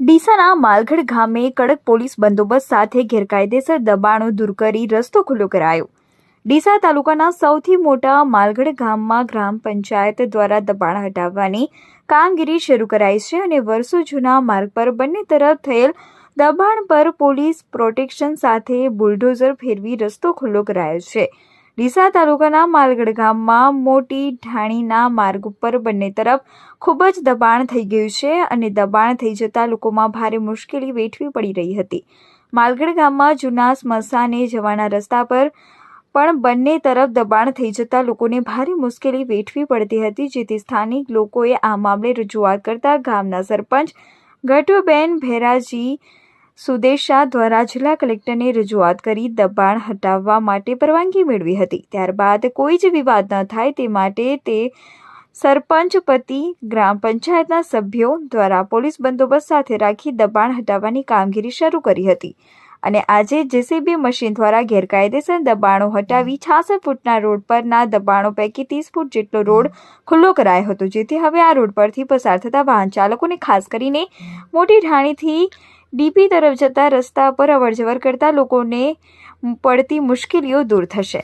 ડીસાના માલગઢ ગામે કડક પોલીસ બંદોબસ્ત સાથે ગેરકાયદેસર દબાણો દૂર કરી રસ્તો ખુલ્લો કરાયો। ડીસા તાલુકાના સૌથી મોટા માલગઢ ગામમાં ગ્રામ પંચાયત દ્વારા દબાણ હટાવવાની કામગીરી શરૂ કરાઈ છે અને વર્ષો જૂના માર્ગ પર બંને તરફ થયેલ દબાણ પર પોલીસ પ્રોટેક્શન સાથે બુલડોઝર ફેરવી રસ્તો ખુલ્લો કરાયો છે। ડીસા તાલુકાના માલગઢ ગામમાં મોટી ઢાણીના માર્ગ ઉપર બંને તરફ ખૂબ જ દબાણ થઈ ગયું છે અને દબાણ થઈ જતા લોકોમાં ભારે મુશ્કેલી વેઠવી પડી રહી હતી। માલગઢ ગામમાં જૂના સ્મશાને જવાના રસ્તા પર પણ બંને તરફ દબાણ થઈ જતા લોકોને ભારે મુશ્કેલી વેઠવી પડતી હતી, જેથી સ્થાનિક લોકોએ આ મામલે રજૂઆત કરતા ગામના સરપંચ ગટુબેન ભેરાજી સુદેશા દ્વારા જિલ્લા કલેક્ટરને રજૂઆત કરી દબાણ હટાવવા માટે પરવાનગી મેળવી હતી। ત્યારબાદ કોઈ જ વિવાદ ન થાય તે માટે તે સરપંચ પતિ ગ્રામ પંચાયતના સભ્યો દ્વારા પોલીસ બંદોબસ્ત સાથે રાખી દબાણ હટાવવાની કામગીરી શરૂ કરી હતી અને આજે જેસીબી મશીન દ્વારા ગેરકાયદેસર દબાણો હટાવી 66 ફૂટના રોડ પરના દબાણો પૈકી 30 ફૂટ જેટલો રોડ ખુલ્લો કરાયો હતો, જેથી હવે આ રોડ પરથી પસાર થતા વાહન ચાલકોને ખાસ કરીને મોટી ઢાણીથી ડીપી તરફ જતા રસ્તા પર અવરજવર કરતા લોકોને પડતી મુશ્કેલીઓ દૂર થશે।